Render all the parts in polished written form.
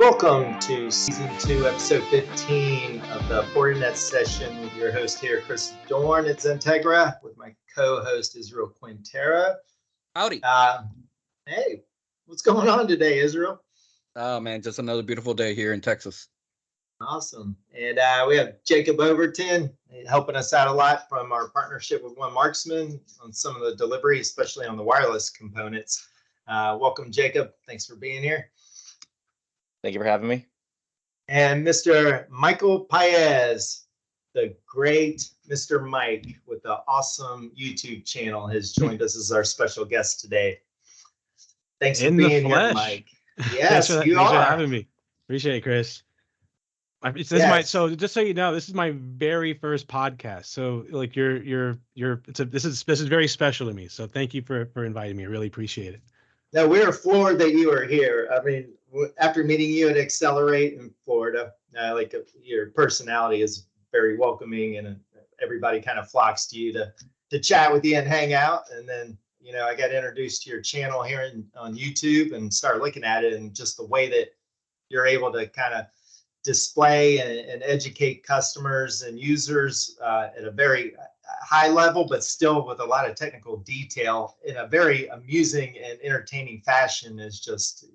Welcome to Season 2, Episode 15 of the Fortinet session with your host here, Chris Dorn at XenTegra, with my co-host, Isrrael Quintero. Howdy. Hey, what's going on today, Isrrael? Oh, man, just another beautiful day here in Texas. Awesome. And we have Jacob Overton helping us out a lot from our partnership with One Marksman on some of the delivery, especially on the wireless components. Welcome, Jacob. Thanks for being here. Thank you for having me. And Mr. Michael Paez, the great Mr. Mike with the awesome YouTube channel, has joined us as our special guest today. Thanks for being here, Mike. Yes, thanks for having me. Appreciate it, Chris. So just so you know, this is my very first podcast. So like this is very special to me. So thank you for inviting me. I really appreciate it. No, we were floored that you were here. I mean, after meeting you at Accelerate in Florida, your personality is very welcoming, and everybody kind of flocks to you to chat with you and hang out. And then, I got introduced to your channel here on YouTube and started looking at it, and just the way that you're able to kind of display and educate customers and users at a very high level, but still with a lot of technical detail in a very amusing and entertaining fashion is just,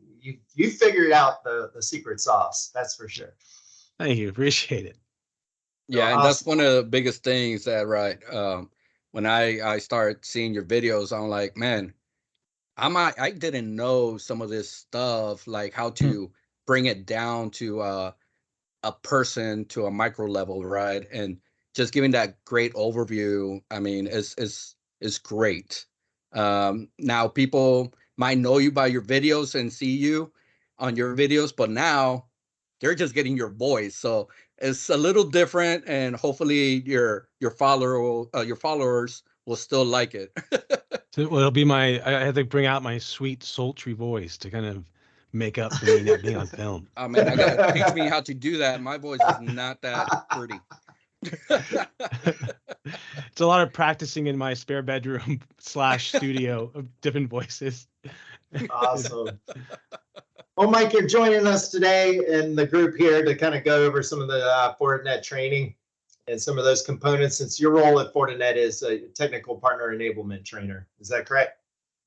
you figured out the secret sauce. That's for sure. Thank you. Appreciate it. Yeah, and that's one of the biggest things that, when I started seeing your videos, I'm like, man, I didn't know some of this stuff, like how to bring it down to a person, to a micro level, right? And just giving that great overview, I mean, is great. Now people might know you by your videos and see you on your videos, but now they're just getting your voice. So it's a little different, and hopefully your followers will still like it. So it'll be I have to bring out my sweet, sultry voice to kind of make up for me not being on film. Oh man, I gotta teach me how to do that. My voice is not that pretty. It's a lot of practicing in my spare bedroom / studio of different voices. Awesome. Well, Mike, you're joining us today in the group here to kind of go over some of the Fortinet training and some of those components, since your role at Fortinet is a technical partner enablement trainer. Is that correct?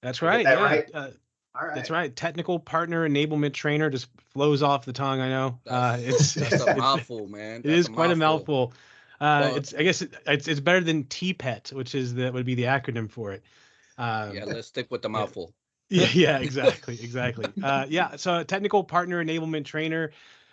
That's right. That right? All right. That's right. Technical partner enablement trainer just flows off the tongue. I know. That's a mouthful, man. It is quite a mouthful. I guess it's better than TPET, which would be the acronym for it. Yeah, let's stick with the mouthful. Yeah, exactly. So technical partner enablement trainer.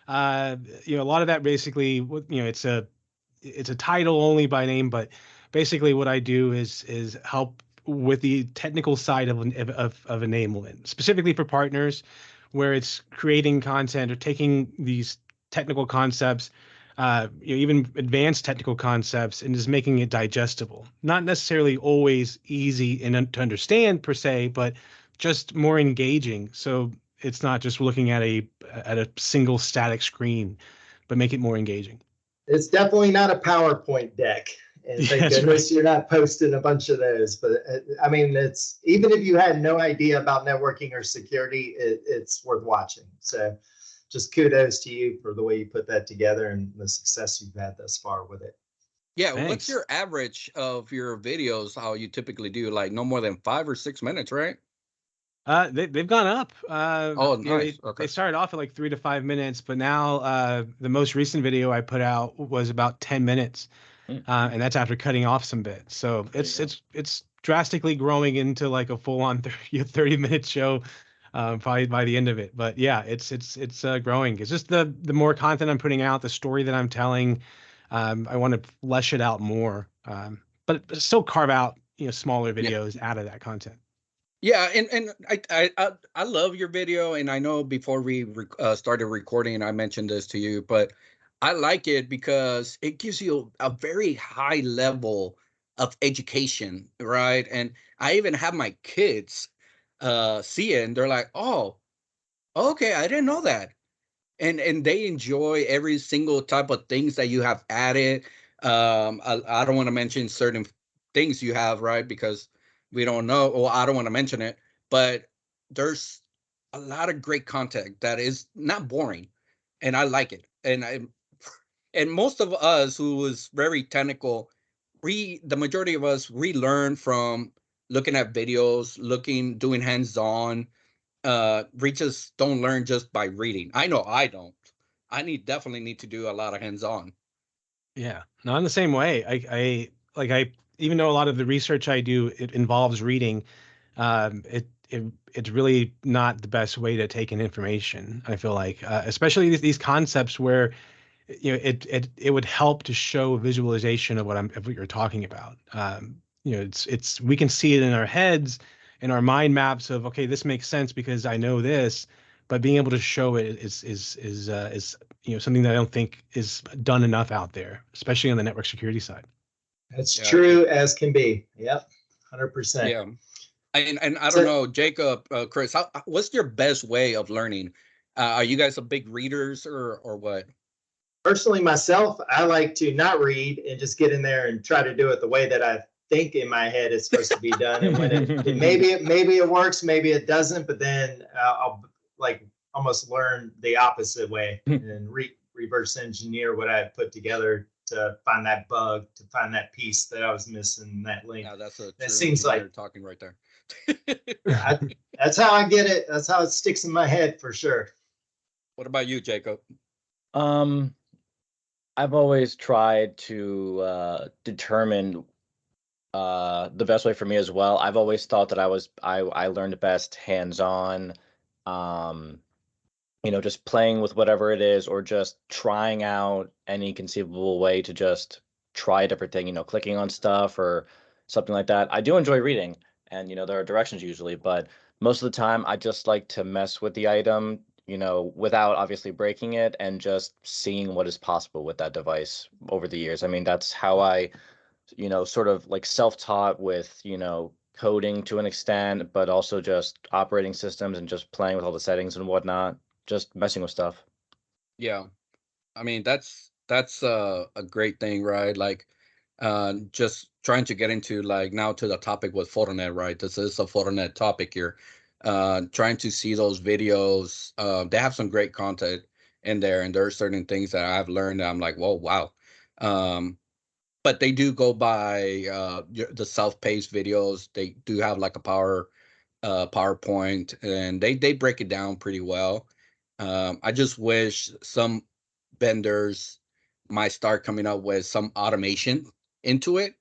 A lot of that basically, it's a title only by name, but basically what I do is help with the technical side of enablement, specifically for partners, where it's creating content or taking these technical concepts, even advanced technical concepts, and just making it digestible. Not necessarily always easy to understand per se, but just more engaging. So it's not just looking at a single static screen, but make it more engaging. It's definitely not a PowerPoint deck. And thank goodness you're not posting a bunch of those. But I mean, it's, even if you had no idea about networking or security, it's worth watching. So just kudos to you for the way you put that together and the success you've had thus far with it. Yeah. Thanks. What's your average of your videos? How you typically do, like no more than 5 or 6 minutes, right? They've gone up. Nice. Okay. They started off at like 3 to 5 minutes, but now the most recent video I put out was about 10 minutes. And that's after cutting off some bits. So it's drastically growing into like a full-on 30-minute show, probably by the end of it. But yeah, it's growing. It's just the more content I'm putting out, the story that I'm telling. I want to flesh it out more, but still carve out smaller videos out of that content. Yeah, and I love your video, and I know before we started recording, I mentioned this to you, but I like it because it gives you a very high level of education, right? And I even have my kids see it, and they're like, "Oh, okay, I didn't know that," and they enjoy every single type of things that you have added. I don't want to mention certain things you have, right? Because we don't know, or I don't want to mention it, but there's a lot of great content that is not boring. and I like it. And most of us who was very technical, the majority of us relearn from looking at videos, doing hands-on. We just don't learn just by reading. I know I don't. Definitely need to do a lot of hands-on. Yeah, no, I'm the same way. I even though a lot of the research I do, it involves reading, it's really not the best way to take in information. I feel like, especially these concepts where, it would help to show visualization of what you're talking about. It's we can see it in our heads, in our mind maps of, okay, this makes sense because I know this, but being able to show it is something that I don't think is done enough out there, especially on the network security side. That's true as can be. Yep, 100%. Yeah, and I don't know, Jacob, Chris, what's your best way of learning? Are you guys a big readers or what? Personally, myself, I like to not read and just get in there and try to do it the way that I think in my head it's supposed to be done. And when maybe it works, maybe it doesn't, but then I'll like almost learn the opposite way and reverse engineer what I put together to find that bug, to find that piece that I was missing in that link. Yeah, that's it seems like talking right there. That's how I get it. That's how it sticks in my head for sure. What about you, Jacob? I've always tried to determine the best way for me as well. I've always thought that I learned best hands-on, just playing with whatever it is, or just trying out any conceivable way to just try a different thing, clicking on stuff or something like that. I do enjoy reading, and there are directions usually, but most of the time I just like to mess with the item, without obviously breaking it, and just seeing what is possible with that device over the years. I mean, that's how I, sort of like self-taught with, coding to an extent, but also just operating systems and just playing with all the settings and whatnot, just messing with stuff. Yeah. I mean, that's a great thing, right? Like, just trying to get into like now to the topic with Fortinet, right? This is a Fortinet topic here. Trying to see those videos. They have some great content in there, and there are certain things that I've learned that I'm like, whoa, wow. But they do go by the self-paced videos. They do have like a PowerPoint, and they break it down pretty well. I just wish some vendors might start coming up with some automation into it,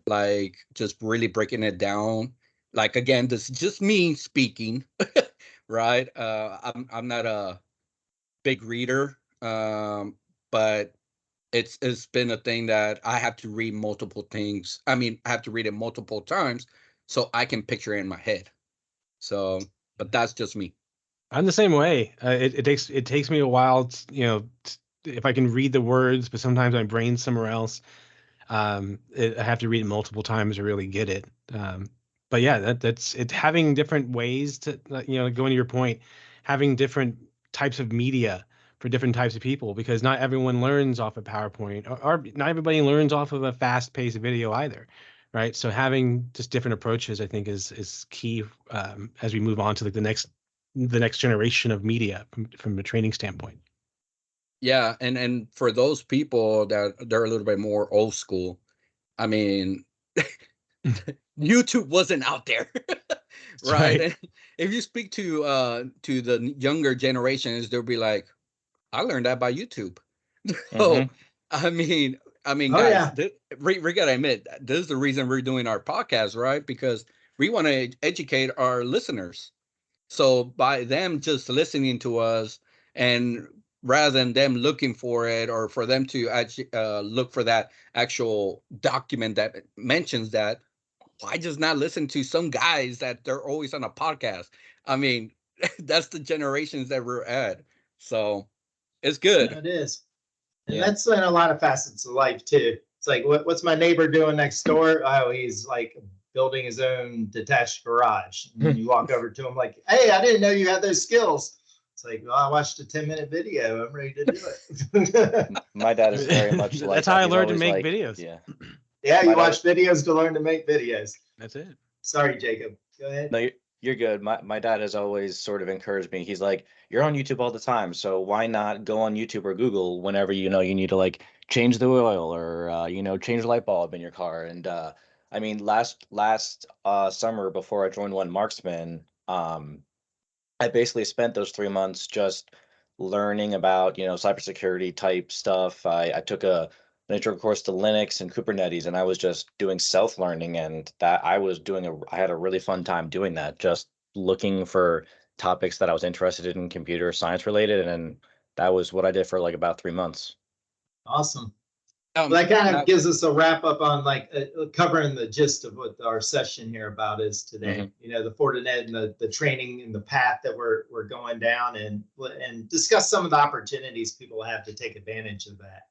like just really breaking it down. Like, again, this is just me speaking, right? I'm not a big reader, but it's been a thing that I have to read multiple things. I mean, I have to read it multiple times so I can picture it in my head. So, but that's just me. I'm the same way. It takes me a while, if I can read the words, but sometimes my brain's somewhere else. I have to read it multiple times to really get it. But yeah, that's it. Having different ways to, going to your point, having different types of media for different types of people, because not everyone learns off of PowerPoint, or not everybody learns off of a fast-paced video either, right? So having just different approaches, I think, is key as we move on to like the next generation of media from a training standpoint. Yeah, and for those people that they're a little bit more old school, I mean, YouTube wasn't out there, right? And if you speak to the younger generations, they'll be like, "I learned that by YouTube." So, I mean, guys, we gotta admit, this is the reason we're doing our podcast, right? Because we want to educate our listeners. So by them just listening to us, and rather than them looking for it, or for them to actually look for that actual document that mentions that, why just not listen to some guys that they're always on a podcast? I mean, that's the generations that we're at. So it's good. Yeah, it is. And that's in a lot of facets of life too. It's like, what's my neighbor doing next door? Oh, he's like building his own detached garage. And then you walk over to him like, hey, I didn't know you had those skills. It's like, well, I watched a 10-minute video. I'm ready to do it. My dad is very much like that's how I learned to make videos. Yeah. Yeah, you watch videos to learn to make videos. That's it. Sorry, Jacob. Go ahead. No, You're good. My dad has always sort of encouraged me. He's like, "You're on YouTube all the time, so why not go on YouTube or Google whenever you know you need to like change the oil or change the light bulb in your car?" And I mean, last summer before I joined One Marksman, I basically spent those 3 months just learning about, cybersecurity type stuff. I took an intro course to Linux and Kubernetes, and I was just doing self-learning, and that I had a really fun time doing that, just looking for topics that I was interested in, computer science related, and that was what I did for like about 3 months. Awesome. Well, that kind of gives us a wrap up on like covering the gist of what our session here about is today. The Fortinet and the training and the path that we're going down, and discuss some of the opportunities people have to take advantage of that.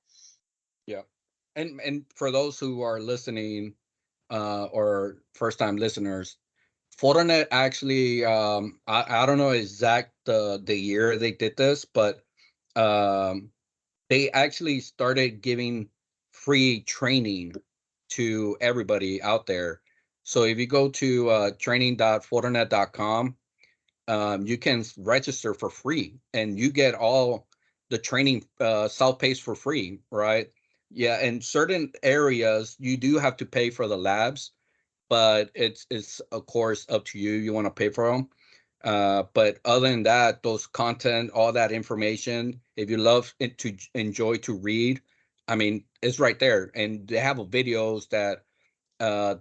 Yeah, and for those who are listening or first time listeners, Fortinet actually I don't know exact the year they did this, but they actually started giving free training to everybody out there. So if you go to training.fortinet.com, you can register for free and you get all the training self-paced for free, right? Yeah, in certain areas you do have to pay for the labs, but it's of course up to you. You want to pay for them. But other than that, those content, all that information, if you love it to enjoy to read, I mean, it's right there. And they have videos that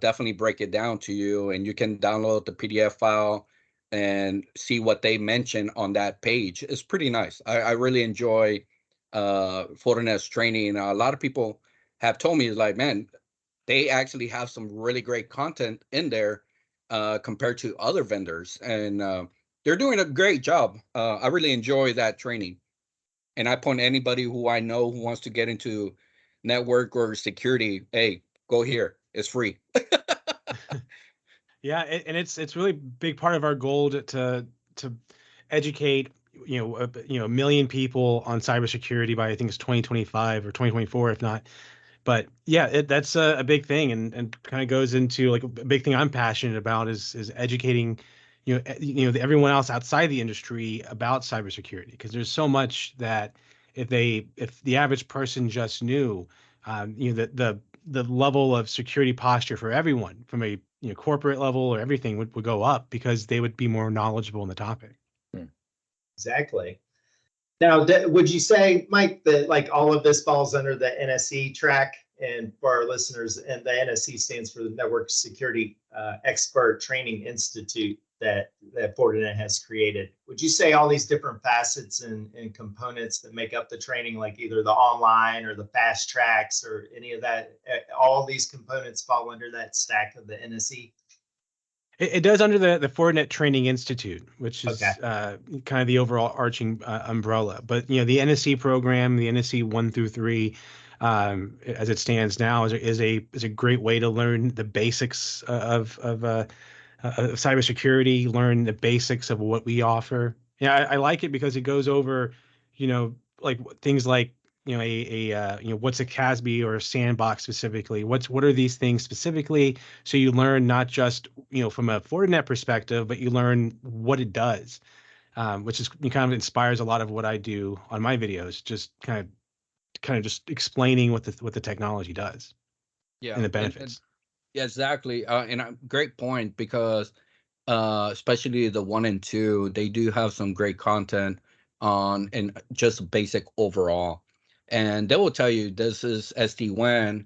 definitely break it down to you, and you can download the PDF file and see what they mention on that page. It's pretty nice. I really enjoy Fortinet's training. A lot of people have told me, like, man, they actually have some really great content in there compared to other vendors, and they're doing a great job. I really enjoy that training, and I point anybody who I know who wants to get into network or security, hey, go here. It's free. Yeah, and it's really big part of our goal to educate a million people on cybersecurity by I think it's 2025 or 2024 if not. But yeah, that's a big thing, and kind of goes into like a big thing I'm passionate about is educating everyone else outside the industry about cybersecurity, because there's so much that if the average person just knew, the level of security posture for everyone from a corporate level or everything would go up because they would be more knowledgeable in the topic. Exactly. Now, would you say, Mike, that like all of this falls under the NSE track? And for our listeners, and the NSE stands for the Network Security Expert Training Institute that Fortinet has created. Would you say all these different facets and components that make up the training, like either the online or the fast tracks or any of that, all these components fall under that stack of the NSE? It does under the Fortinet Training Institute, which is kind of the overall arching umbrella. But the NSE program, the NSE 1 through 3, as it stands now, is a great way to learn the basics of cybersecurity, learn the basics of what we offer. Yeah, I like it because it goes over, like things like what's a CASB or a sandbox specifically? What are these things specifically? So you learn not just from a Fortinet perspective, but you learn what it does, which is kind of inspires a lot of what I do on my videos. Just kind of just explaining what the technology does, and the benefits. Yeah, exactly. And a great point, because especially the 1 and 2, they do have some great content on and just basic overall. And they will tell you this is SD-WAN,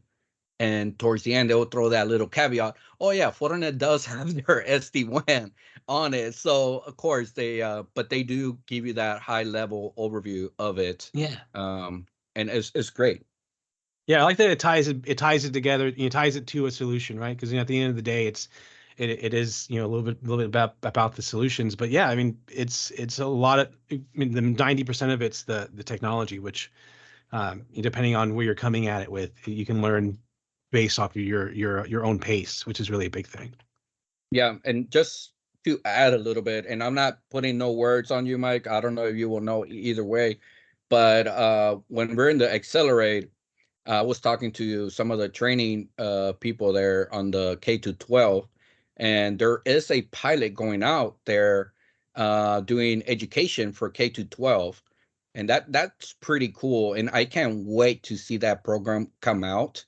and towards the end they will throw that little caveat. Oh yeah, Fortinet does have their SD-WAN on it. So of course but they do give you that high level overview of it. Yeah. And it's great. Yeah, I like that it ties it together. It ties it to a solution, right? Because at the end of the day, it is a little bit about the solutions. But yeah, I mean it's a lot of, I mean, the 90% of it's the technology, which depending on where you're coming at it with, you can learn based off of your own pace, which is really a big thing. Yeah, and just to add a little bit, and I'm not putting no words on you, Mike. I don't know if you will know either way, but when we're in the Accelerate, I was talking to some of the training people there on the K to 12, and there is a pilot going out there doing education for K to 12, and that's pretty cool. And I can't wait to see that program come out,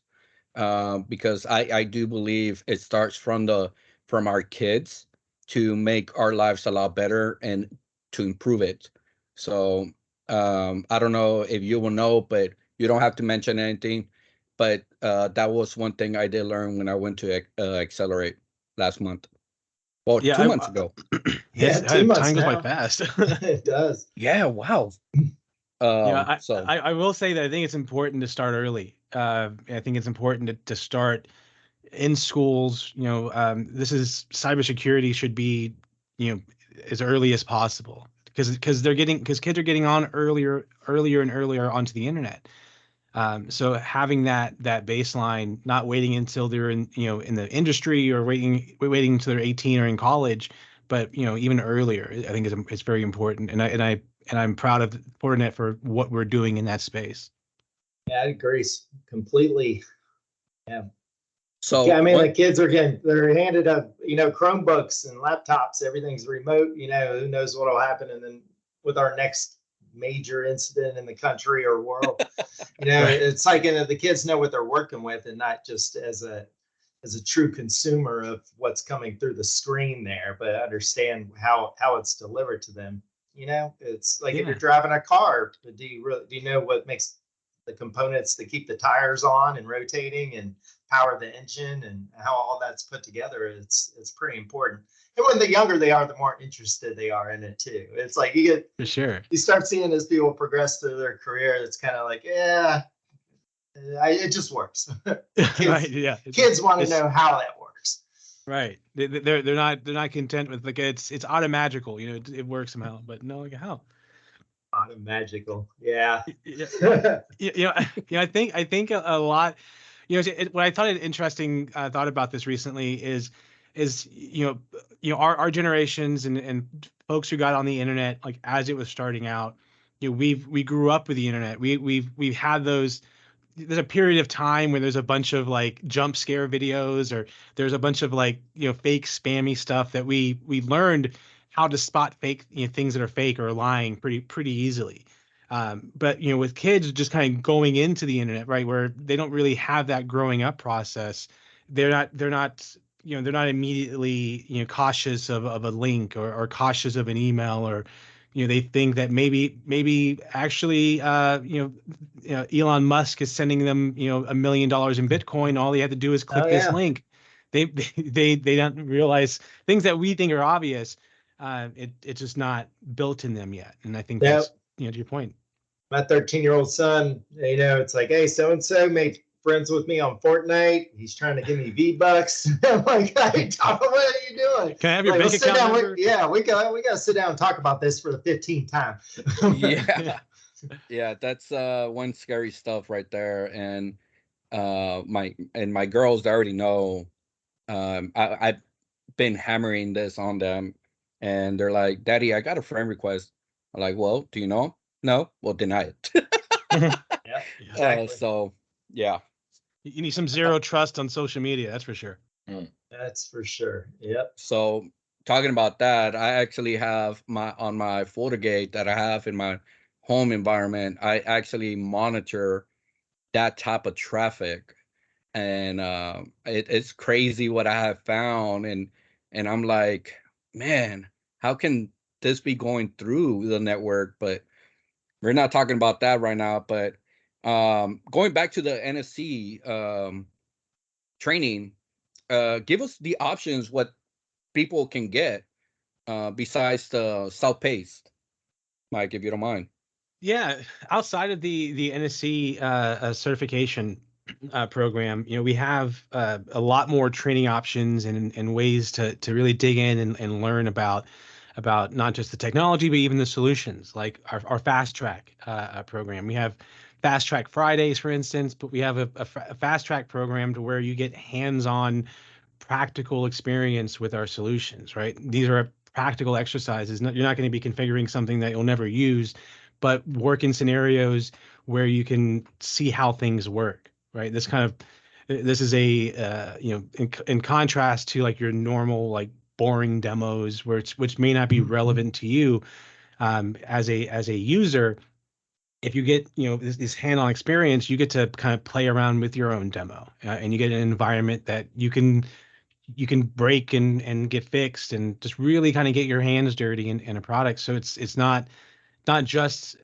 because I do believe it starts from our kids to make our lives a lot better and to improve it. So I don't know if you will know, but you don't have to mention anything. But that was one thing I did learn when I went to Accelerate last month. Well, Yeah, 2 months ago. Yeah, Yes, 2 months time goes by now. fast. It does. Yeah, wow. Yeah, So I will say that I think it's important to start early. I think it's important to start in schools. This is cybersecurity should be, as early as possible, because kids are getting on earlier and earlier onto the internet. So having that baseline, not waiting until they're in the industry, or waiting until they're 18 or in college, but even earlier, I think it's very important. And I'm proud of Fortinet for what we're doing in that space. Yeah, I agree completely. Yeah. so Yeah, I mean, what, the kids they're handed up, Chromebooks and laptops. Everything's remote. Who knows what'll happen, and then with our next major incident in the country or world, Right. it's like the kids know what they're working with, and not just as a true consumer of what's coming through the screen there, but understand how it's delivered to them. It's like if you're driving a car, do you know what makes the components that keep the tires on and rotating and power the engine, and how all that's put together? It's pretty important. And when the younger they are, the more interested they are in it too. It's like For sure. you start seeing as people progress through their career, it's kind of like, yeah, it just works. Kids, Right, yeah. Kids want to know how that works. Right. They're not content with, like, it's automagical, it works somehow, but no, like, how? Magical, yeah. I think a lot, what I thought an interesting thought about this recently is our generations and folks who got on the internet, like, as it was starting out, we grew up with the internet. We've had those. There's a period of time where there's a bunch of, like, jump scare videos, or there's a bunch of, like, fake spammy stuff that we learned how to spot fake, things that are fake or lying pretty easily. But with kids just kind of going into the internet, right, where they don't really have that growing up process, they're not immediately cautious of a link, or cautious of an email, or they think that maybe actually Elon Musk is sending them $1 million in Bitcoin. All they have to do is click this link. They don't realize things that we think are obvious. It's just not built in them yet. And I think that's to your point. My 13-year-old son, it's like, hey, so and so made friends with me on Fortnite. He's trying to give me V-Bucks. I'm like, hey, Tom, what are you doing? Can I have your bank account number? We gotta sit down and talk about this for the 15th time. Yeah, that's one scary stuff right there. And my girls already know. I've been hammering this on them, and they're like, Daddy, I got a friend request. I'm like, well, do you know? No? Well, deny it. Yeah, exactly. So yeah. You need some zero trust on social media, that's for sure. That's for sure. Yep. So talking about that, I actually have on my FortiGate that I have in my home environment, I actually monitor that type of traffic. And it's crazy what I have found. And I'm like, man, how can this be going through the network? But we're not talking about that right now. But going back to the NSE training, give us the options what people can get besides the self-paced, Mike, if you don't mind. Yeah, outside of the NSE certification program, we have a lot more training options and ways to really dig in and learn about not just the technology, but even the solutions, like our fast track program. We have fast track Fridays, for instance, but we have a fast track program to where you get hands-on practical experience with our solutions, right? These are practical exercises. You're not going to be configuring something that you'll never use, but work in scenarios where you can see how things work, right? This kind of This is a in contrast to like your normal like boring demos, which may not be relevant to you as a user. If you get this hand-on experience, you get to kind of play around with your own demo, and you get an environment that you can break and get fixed, and just really kind of get your hands dirty in a product. So it's not just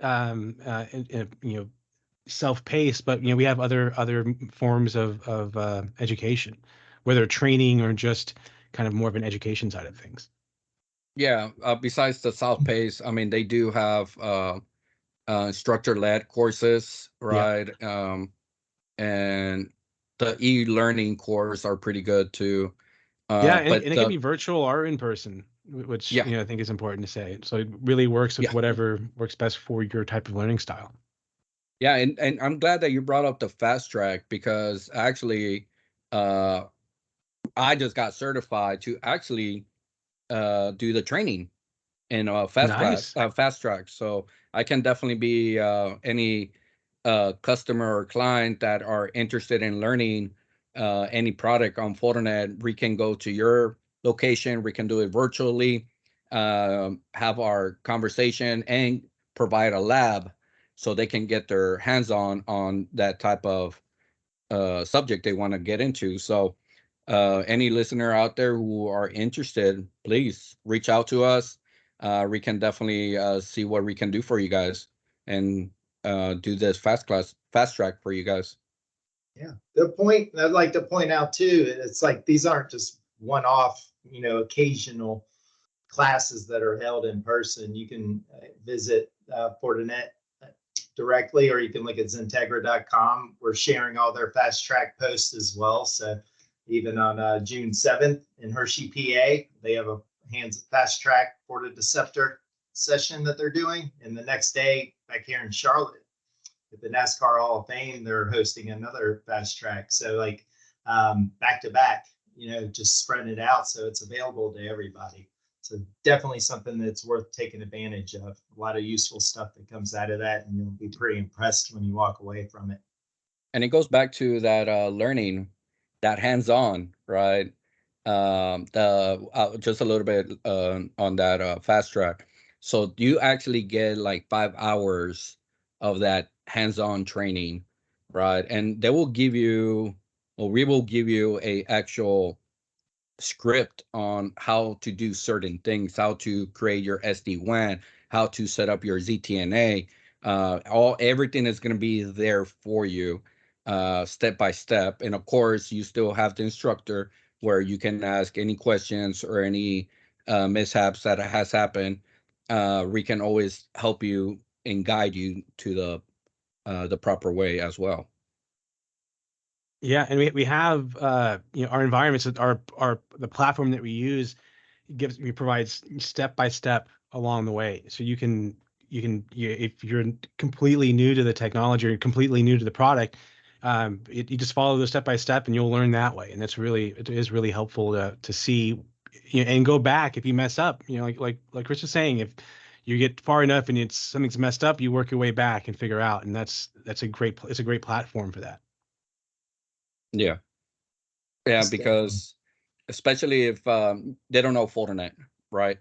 self-paced, but we have other forms of education, whether training or just kind of more of an education side of things. Yeah, besides the self-paced, I mean, they do have instructor-led courses, right? Yeah. And the e-learning course are pretty good too. And it can be virtual or in person, which I think is important to say. So it really works with whatever works best for your type of learning style. Yeah, and I'm glad that you brought up the fast track, because actually I just got certified to actually do the training in fast track. So I can definitely be any customer or client that are interested in learning any product on Fortinet. We can go to your location. We can do it virtually, have our conversation, and provide a lab so they can get their hands on that type of subject they want to get into. So any listener out there who are interested, please reach out to us. We can definitely see what we can do for you guys, and do this fast track for you guys. Yeah, the point I'd like to point out too, it's like these aren't just one-off, occasional classes that are held in person. You can visit Fortinet directly, or you can look at XenTegra.com. We're sharing all their fast track posts as well. So even on June 7th in Hershey, PA, they have a fast track FortiDeceptor session that they're doing. And the next day back here in Charlotte at the NASCAR Hall of Fame, they're hosting another fast track. So like back to back, just spreading it out so it's available to everybody. So definitely something that's worth taking advantage of. A lot of useful stuff that comes out of that, and you'll be pretty impressed when you walk away from it. And it goes back to that learning, that hands-on, right? Just a little bit on that fast track. So you actually get like 5 hours of that hands-on training, right? And they will give you, or we will give you a actual script on how to do certain things, how to create your SD-WAN, how to set up your ZTNA. Everything is going to be there for you, step by step. And of course, you still have the instructor where you can ask any questions or any mishaps that has happened. We can always help you and guide you to the proper way as well. Yeah, and we have our environments, the platform that we use provides step by step along the way. So you can if you're completely new to the technology or completely new to the product, you just follow the step by step and you'll learn that way. And it is really helpful to see, and go back if you mess up. Like Chris was saying, if you get far enough and something's messed up, you work your way back and figure out. And it's a great platform for that. Yeah, because especially if they don't know Fortinet, right?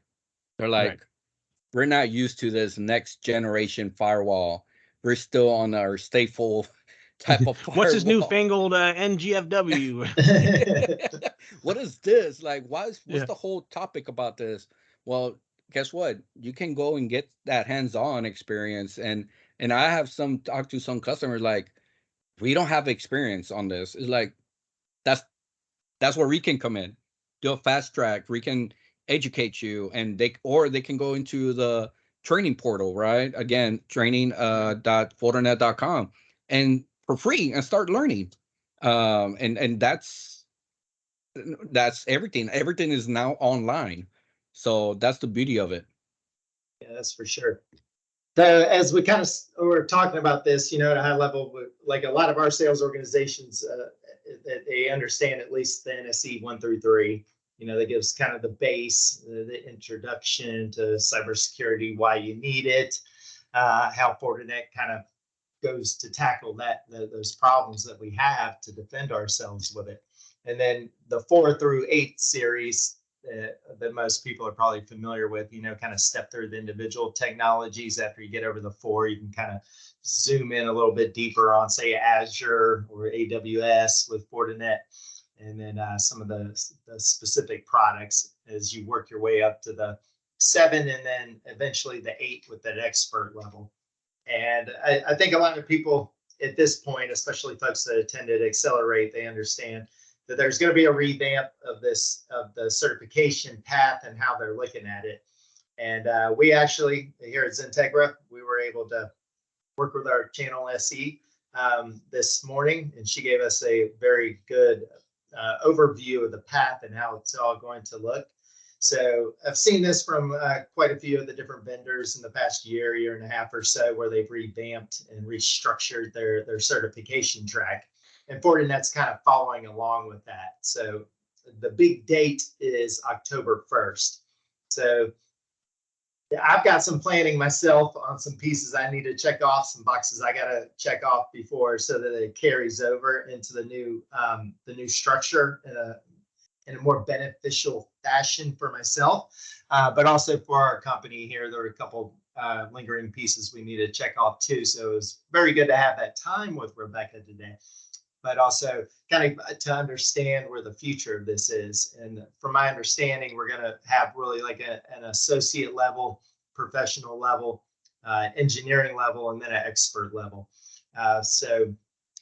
They're like, we're not used to this next generation firewall. We're still on our stateful type of firewall. What's this newfangled NGFW? What is this? Like, what's the whole topic about this? Well, guess what? You can go and get that hands-on experience. And I have talked to some customers like, we don't have experience on this. It's like, that's where we can come in, do a fast track. We can educate you, and they can go into the training portal, right? Again, training.fortinet.com, and for free, and start learning. And that's everything. Everything is now online. So that's the beauty of it. Yeah, that's for sure. So as we kind of were talking about this, at a high level, like a lot of our sales organizations, they understand at least the NSE 1 through 3. That gives kind of the base, the introduction to cybersecurity, why you need it, how Fortinet kind of goes to tackle those problems that we have to defend ourselves with it. And then the 4 through 8 series that most people are probably familiar with, kind of step through the individual technologies. After you get over the 4, you can kind of zoom in a little bit deeper on, say, Azure or AWS with Fortinet, and then some of the specific products as you work your way up to the 7 and then eventually the 8 with that expert level. And I think a lot of people at this point, especially folks that attended Accelerate, they understand that there's going to be a revamp of the certification path and how they're looking at it. And we actually, here at XenTegra, we were able to work with our channel SE this morning, and she gave us a very good overview of the path and how it's all going to look. So I've seen this from quite a few of the different vendors in the past year and a half or so, where they've revamped and restructured their certification track. And Fortinet's kind of following along with that. So the big date is October 1st. So I've got some planning myself on some pieces I need to check off, some boxes I got to check off before, so that it carries over into the new structure in a more beneficial fashion for myself, but also for our company here. There were a couple lingering pieces we need to check off too. So it was very good to have that time with Rebecca today, but also kind of to understand where the future of this is. And from my understanding, we're going to have really like an associate level, professional level, engineering level, and then an expert level. So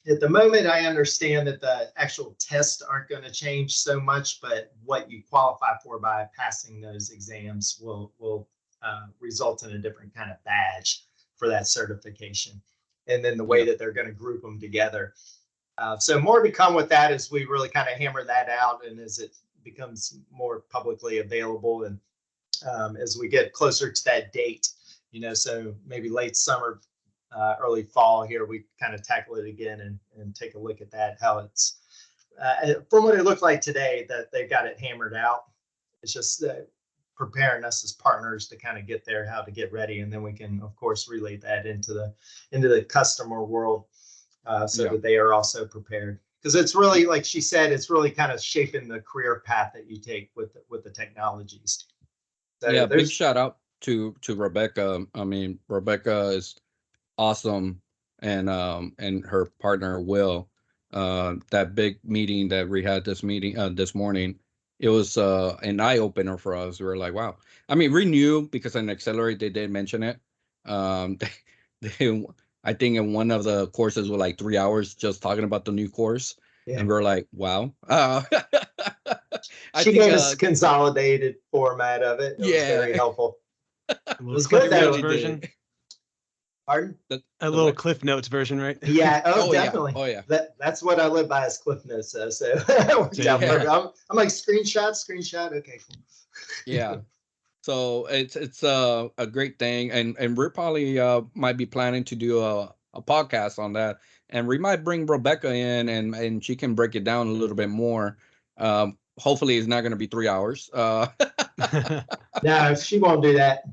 at the moment, I understand that the actual tests aren't going to change so much, but what you qualify for by passing those exams will result in a different kind of badge for that certification. And then the way that they're going to group them together. So more to come with that as we really kind of hammer that out, and as it becomes more publicly available, and as we get closer to that date, so maybe late summer, early fall here, we kind of tackle it again and take a look at that, how it's from what it looked like today, that they got it hammered out. It's just preparing us as partners to kind of get there, how to get ready, and then we can of course relate that into the customer world, so that they are also prepared, because it's really, like she said, it's really kind of shaping the career path that you take with the technologies. So big shout out to Rebecca. I mean, Rebecca is awesome, and her partner Will. That big meeting that we had this morning, it was an eye opener for us. We were like, wow. I mean, we knew, because in Accelerate they did mention it. I think in one of the courses was like 3 hours just talking about the new course, and we're like, wow. She gave us a consolidated format of it. It was very helpful. It was good version. Pardon? A little Cliff Notes version, right? Yeah. Oh, definitely. Yeah. Oh, yeah. That's what I live by, is Cliff Notes. So I'm like screenshot. Okay, cool. Yeah. So it's a great thing, and we're probably might be planning to do a podcast on that, and we might bring Rebecca in, and she can break it down a little bit more. Hopefully it's not going to be 3 hours. No, she won't do that.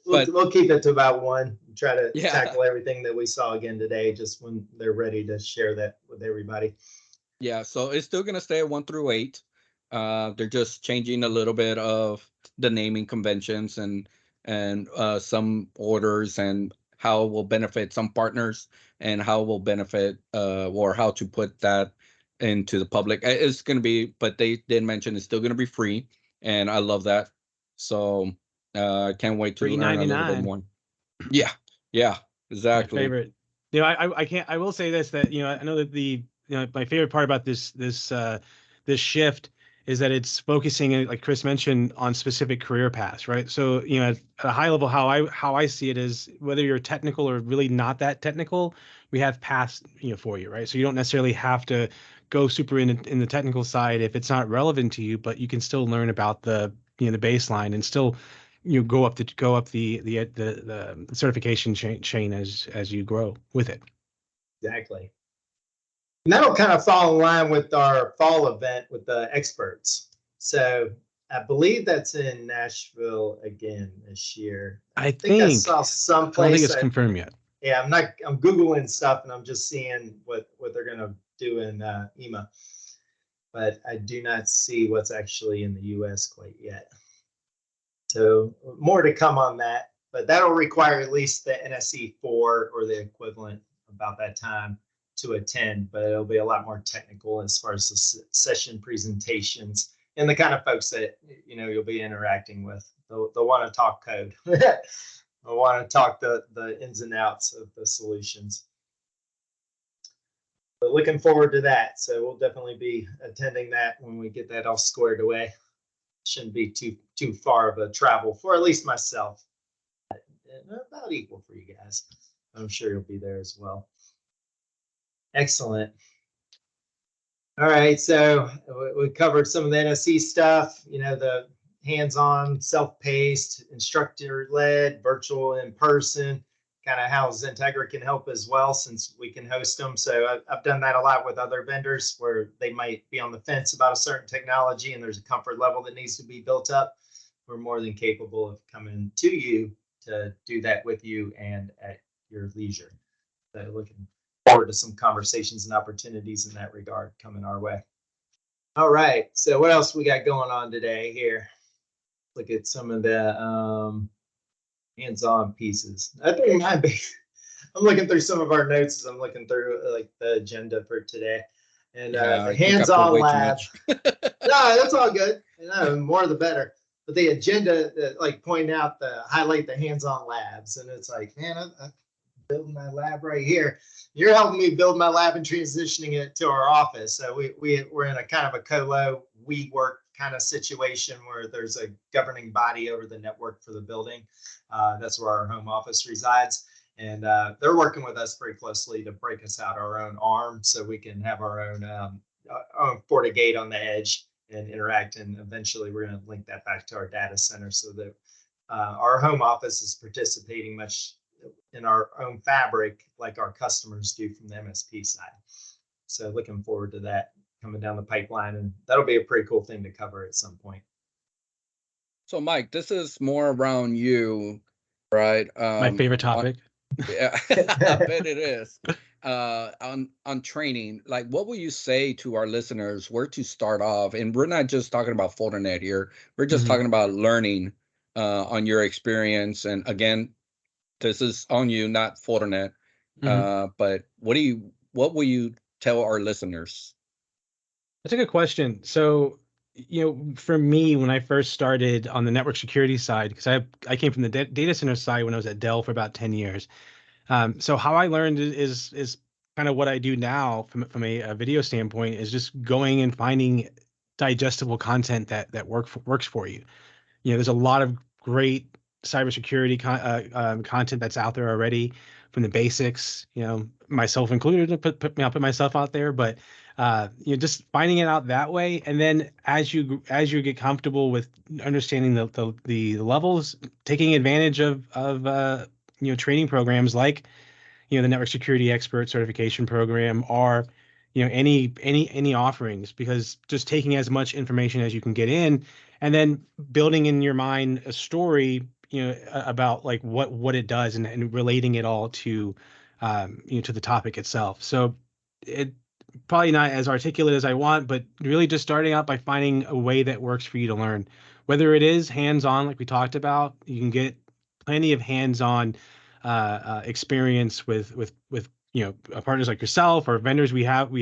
We'll keep it to about 1. Try to tackle everything that we saw again today, just when they're ready to share that with everybody. Yeah, so it's still going to stay at 1 through 8. They're just changing a little bit of the naming conventions and some orders, and how it will benefit some partners, and how it will benefit or how to put that into the public. It's going to be, but they did mention it's still going to be free, and I love that. So I can't wait to learn a little bit more. Yeah, exactly. My favorite. I will say this, that I know that my favorite part about this shift is that it's focusing, like Chris mentioned, on specific career paths, right? So at a high level, how I see it is, whether you're technical or really not that technical, we have paths for you, right? So you don't necessarily have to go super in the technical side if it's not relevant to you, but you can still learn about the the baseline, and still go up the certification chain as you grow with it. Exactly. And that'll kind of fall in line with our fall event with the experts. So I believe that's in Nashville again this year. I think I saw someplace. I don't think it's confirmed yet. Yeah, I'm Googling stuff and I'm just seeing what they're going to do in EMA. But I do not see what's actually in the US quite yet. So more to come on that, but that'll require at least the NSE 4 or the equivalent about that time to attend, but it'll be a lot more technical as far as the session presentations and the kind of folks that you'll be interacting with. They'll want to talk code. They'll want to talk the ins and outs of the solutions. But looking forward to that. So we'll definitely be attending that when we get that all squared away. Shouldn't be too far of a travel for at least myself. About equal for you guys. I'm sure you'll be there as well. Excellent. All right, so we covered some of the NSE stuff, the hands-on, self-paced, instructor-led, virtual, in-person, kind of how XenTegra can help as well, since we can host them. So I've done that a lot with other vendors where they might be on the fence about a certain technology and there's a comfort level that needs to be built up. We're more than capable of coming to you to do that with you and at your leisure. So looking forward to some conversations and opportunities in that regard coming our way. All right, so what else we got going on today here? Look at some of the hands-on pieces. I think I'm looking through some of our notes as I'm looking through like the agenda for today. And the hands-on lab. No, that's all good. More the better. But the agenda, like pointing out highlight the hands-on labs, and it's like, man, I'm building my lab right here. You're helping me build my lab and transitioning it to our office. So we're in a kind of a colo WeWork kind of situation where there's a governing body over the network for the building. That's where our home office resides. And they're working with us pretty closely to break us out our own arm so we can have our own FortiGate on the edge and interact. And eventually we're going to link that back to our data center so that our home office is participating much in our own fabric like our customers do from the MSP side. So looking forward to that coming down the pipeline, and that'll be a pretty cool thing to cover at some point. So Mike, this is more around you, right? My favorite topic. Yeah, I bet it is. On training, like what will you say to our listeners where to start off? And we're not just talking about Fortinet here. We're just talking about learning on your experience. And again, this is on you, not Fortinet. But what will you tell our listeners? That's a good question. So, for me, when I first started on the network security side, because I came from the data center side when I was at Dell for about 10 years. So how I learned is kind of what I do now from a video standpoint, is just going and finding digestible content that works for you. There's a lot of great cybersecurity content that's out there already, from the basics, myself included. I'll put myself out there, but just finding it out that way, and then as you get comfortable with understanding the levels, taking advantage of training programs like the Network Security Expert Certification Program, or any offerings, because just taking as much information as you can get in, and then building in your mind a story about like what it does, and relating it all to to the topic itself. So it probably not as articulate as I want, but really just starting out by finding a way that works for you to learn, whether it is hands-on like we talked about. You can get plenty of hands-on experience with partners like yourself or vendors. We have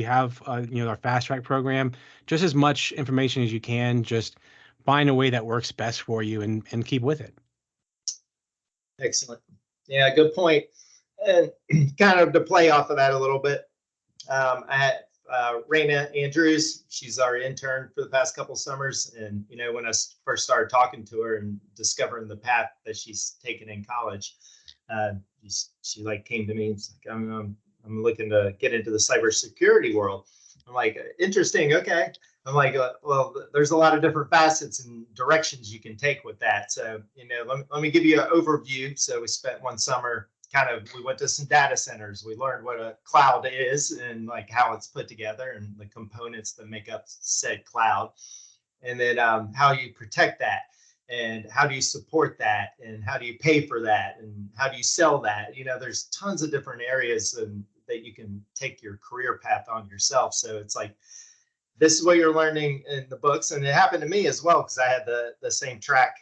our fast track program. Just as much information as you can, just find a way that works best for you and keep with it. Excellent. Yeah, good point. And kind of to play off of that a little bit, I had Raina Andrews. She's our intern for the past couple summers, and when I first started talking to her and discovering the path that she's taken in college, she like came to me and was like, I'm looking to get into the cybersecurity world. I'm like, interesting. Okay. I'm like, well, there's a lot of different facets and directions you can take with that. So, let me give you an overview. So we spent one summer we went to some data centers. We learned what a cloud is and like how it's put together and the components that make up said cloud, and then how you protect that. and how do you support that, and how do you pay for that, and how do you sell that? There's tons of different areas that you can take your career path on yourself. So it's like, this is what you're learning in the books. And it happened to me as well, because I had the same track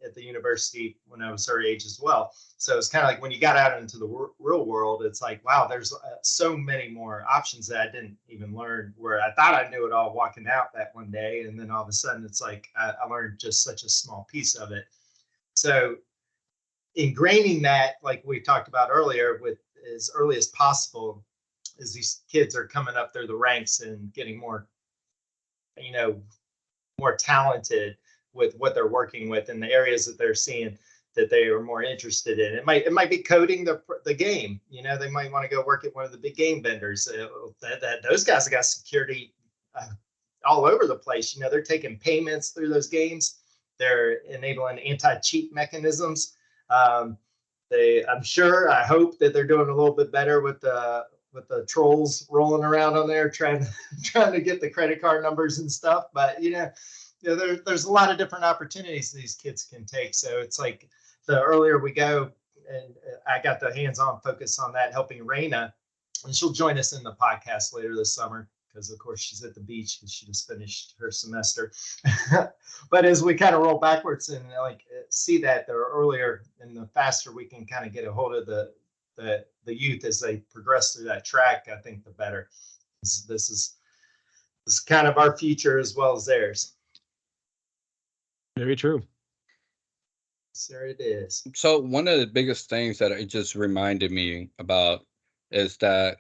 at the university when I was her age as well. So it's kind of like when you got out into the real world, it's like, wow, there's so many more options that I didn't even learn, where I thought I knew it all walking out that one day. And then all of a sudden it's like, I learned just such a small piece of it. So ingraining that, like we talked about earlier, with as early as possible, as these kids are coming up through the ranks and getting more, more talented with what they're working with and the areas that they're seeing that they are more interested in. It might be coding the game. They might want to go work at one of the big game vendors. Those guys have got security all over the place. They're taking payments through those games. They're enabling anti-cheat mechanisms. I hope that they're doing a little bit better with the trolls rolling around on there trying to get the credit card numbers and stuff. But there's a lot of different opportunities these kids can take. So it's like, the earlier we go, and I got the hands-on focus on that, helping Raina, and she'll join us in the podcast later this summer, because of course she's at the beach because she just finished her semester. But as we kind of roll backwards and see that the earlier and the faster we can kind of get a hold of the youth as they progress through that track, I think the better. This is kind of our future as well as theirs. Very true. Sir, it is. So one of the biggest things that it just reminded me about is that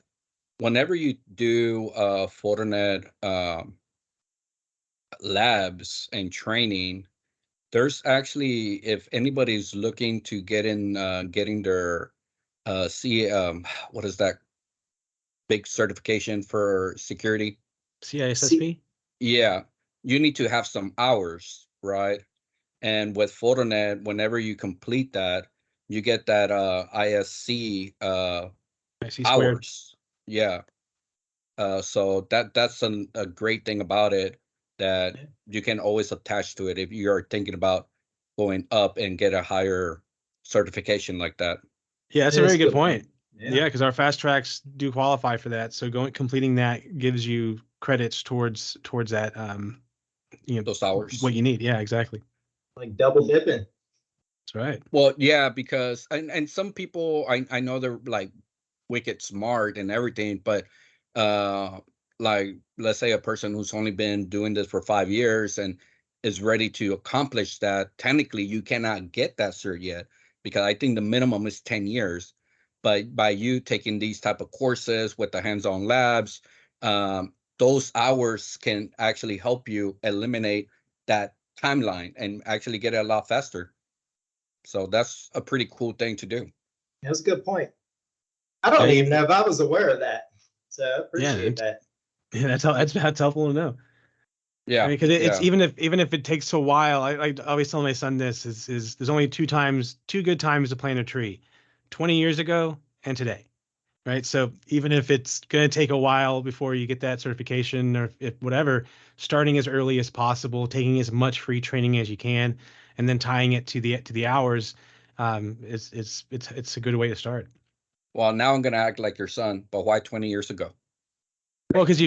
whenever you do Fortinet labs and training, there's actually, if anybody's looking to get in, getting their what is that big certification for security? CISSP? Yeah, you need to have some hours, right? And with Fortinet, whenever you complete that, you get that ISC hours. Yeah. So that's a great thing about it, that you can always attach to it if you're thinking about going up and get a higher certification like that. Yeah, that's a very good point. Yeah, because our fast tracks do qualify for that. So completing that gives you credits towards that. Those hours. What you need. Yeah, exactly. Like double dipping. That's right. Well, yeah, because and some people, I know they're like wicked smart and everything, but like, let's say a person who's only been doing this for 5 years and is ready to accomplish that, technically you cannot get that cert yet, because I think the minimum is 10 years. But by you taking these type of courses with the hands-on labs, those hours can actually help you eliminate that timeline and actually get it a lot faster. So that's a pretty cool thing to do. That's a good point. I don't even know if I was aware of that. So I appreciate that. Yeah, that's helpful to know. Yeah, because it's even if it takes a while. I always tell my son this is there's only two good times to plant a tree, 20 years ago and today, right? So even if it's going to take a while before you get that certification, or if whatever, starting as early as possible, taking as much free training as you can, and then tying it to the hours, it's a good way to start. Well, now I'm going to act like your son, but why 20 years ago? Well, because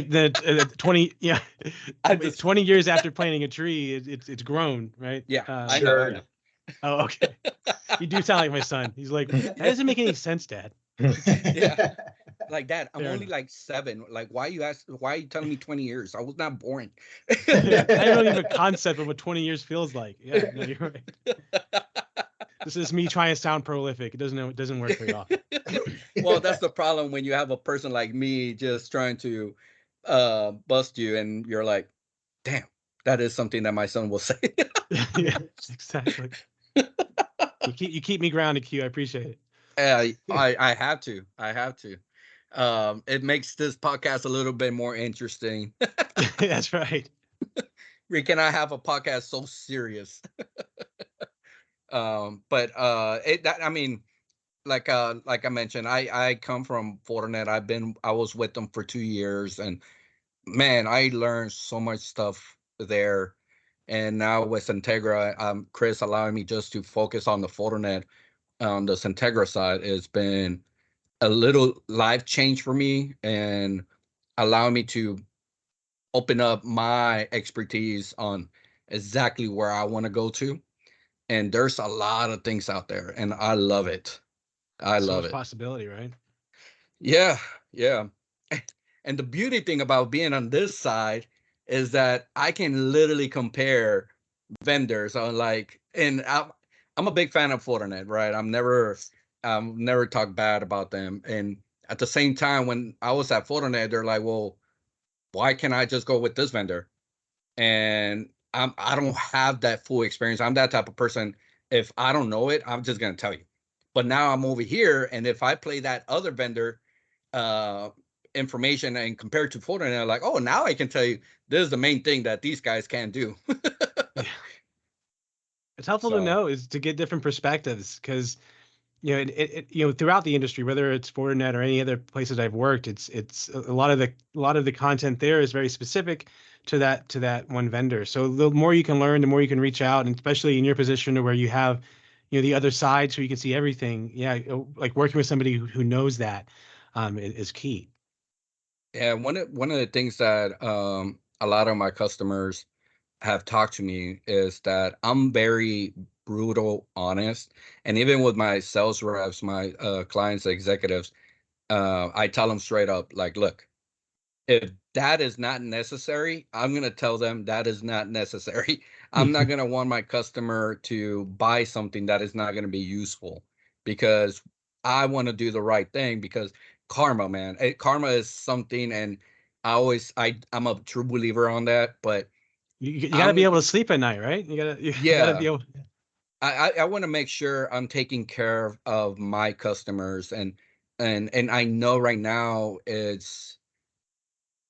20, yeah, 20 years after planting a tree, it's grown, right? Yeah, I know. Oh, okay. You do sound like my son. He's like, that doesn't make any sense, Dad. Yeah, like Dad, I'm Fair only enough. like 7. Like, why are you telling me 20 years? I was not born. Yeah, I don't even have a concept of what 20 years feels like. Yeah, no, you're right. This is me trying to sound prolific. It doesn't work very often. Well, that's the problem when you have a person like me just trying to bust you, and you're like, damn, that is something that my son will say. Yeah, exactly. You keep me grounded, Q. I appreciate it. I have to. It makes this podcast a little bit more interesting. That's right. We cannot have a podcast so serious. I mean, like I mentioned, I come from Fortinet. I was with them for 2 years, and man, I learned so much stuff there. And now with XenTegra, Chris allowing me just to focus on the Fortinet on the XenTegra side has been a little life change for me and allowing me to open up my expertise on exactly where I want to go to. And there's a lot of things out there, and I love it. I So love much it. possibility, right? Yeah, yeah. And the beauty thing about being on this side is that I can literally compare vendors on like, and I'm a big fan of Fortinet, right? Never talk bad about them. And at the same time, when I was at Fortinet, they're like, well, why can't I just go with this vendor? And I don't have that full experience. I'm that type of person. If I don't know it, I'm just gonna tell you. But now I'm over here, and if I play that other vendor information and compare it to Fortinet, like, oh, now I can tell you this is the main thing that these guys can't do. Yeah. It's helpful to know is to get different perspectives because throughout the industry, whether it's Fortinet or any other places I've worked, it's a lot of the content there is very specific to that one vendor. So the more you can learn, the more you can reach out, and especially in your position where you have, the other side, so you can see everything. Yeah, like working with somebody who knows that is key. Yeah, one of the things that a lot of my customers have talked to me is that I'm very brutal honest, and even with my sales reps, my clients, executives, I tell them straight up, like, look, if that is not necessary, I'm going to tell them that is not necessary. I'm not going to want my customer to buy something that is not going to be useful, because I want to do the right thing, because karma, man, karma is something. And I'm a true believer on that, but you got to be able to sleep at night, right? You got to be able. I want to make sure I'm taking care of my customers, and I know right now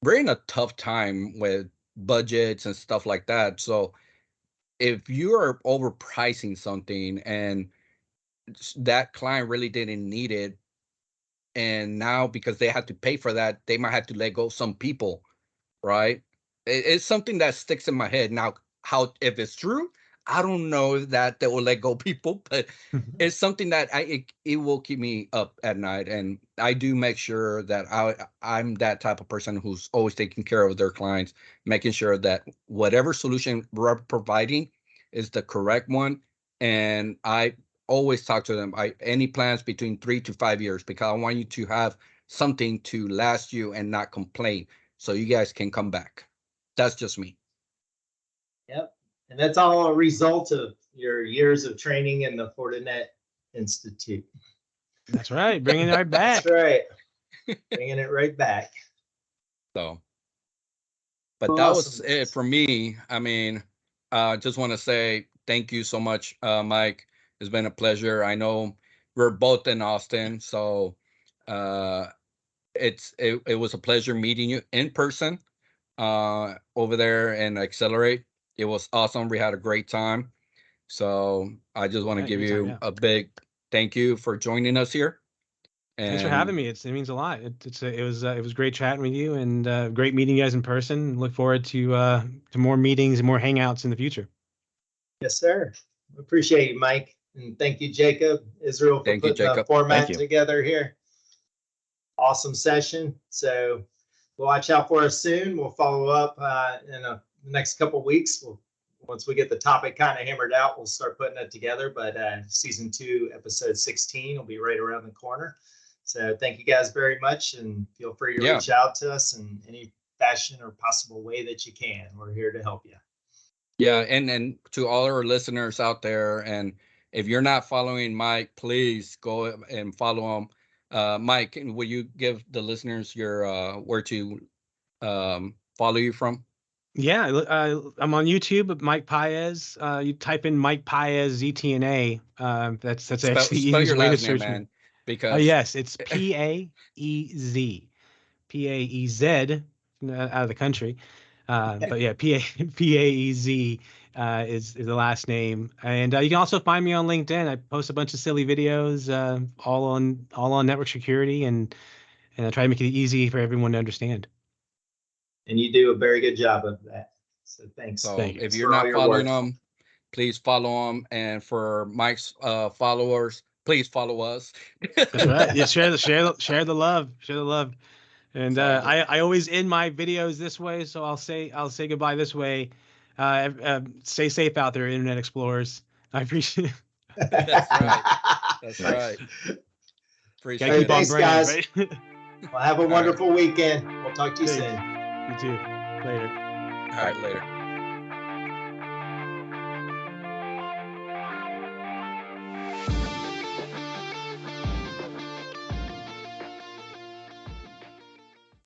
we're in a tough time with budgets and stuff like that. So if you are overpricing something and that client really didn't need it, and now because they have to pay for that, they might have to let go some people, right? It's something that sticks in my head. Now, how, if it's true, I don't know that they will let go people, but it's something that it will keep me up at night. And I do make sure that I'm that type of person who's always taking care of their clients, making sure that whatever solution we're providing is the correct one. And I always talk to them, any plans between 3 to 5 years, because I want you to have something to last you and not complain, so you guys can come back. That's just me. Yep. And that's all a result of your years of training in the Fortinet Institute. That's right. Bringing it right back. That's right. Bringing it right back. So, but Awesome. That was it for me. I mean, just want to say thank you so much, Mike. It's been a pleasure. I know we're both in Austin, so it was a pleasure meeting you in person over there and Accelerate. It was awesome. We had a great time. So I just want to give you a big thank you for joining us here. And thanks for having me. It means a lot. It was great chatting with you, and great meeting you guys in person. Look forward to more meetings and more hangouts in the future. Yes, sir. Appreciate you, Mike, and thank you, Jacob, Isrrael, for putting the format together here. Awesome session. So watch out for us soon. We'll follow up in the next couple of weeks. Once we get the topic kind of hammered out, we'll start putting it together. But season 2, episode 16 will be right around the corner. So thank you guys very much, and feel free to reach out to us in any fashion or possible way that you can. We're here to help you. Yeah, and to all our listeners out there, and if you're not following Mike, please go and follow him. Mike, will you give the listeners your where to follow you from? Yeah, I'm on YouTube, Mike Paez. You type in Mike Paez ZTNA. That's actually the easiest way to search me. Because yes, it's Paez, Paez out of the country. But yeah, Paez is the last name, and you can also find me on LinkedIn. I post a bunch of silly videos, all on network security, and I try to make it easy for everyone to understand. And you do a very good job of that. So thanks. So Thank you. if Thanks you're for all not your following work. them, please follow them. And for Mike's followers, please follow us. That's right. Yeah, share the love. Share the love. And Sounds good. I always end my videos this way, so I'll say goodbye this way. Stay safe out there, Internet Explorers. I appreciate it. That's right. That's Nice. right. Gotta Appreciate keep it. on Thanks, brand, guys. right? Well, have a right. wonderful weekend. We'll talk to you Thanks. soon. You too. Later. All right, later.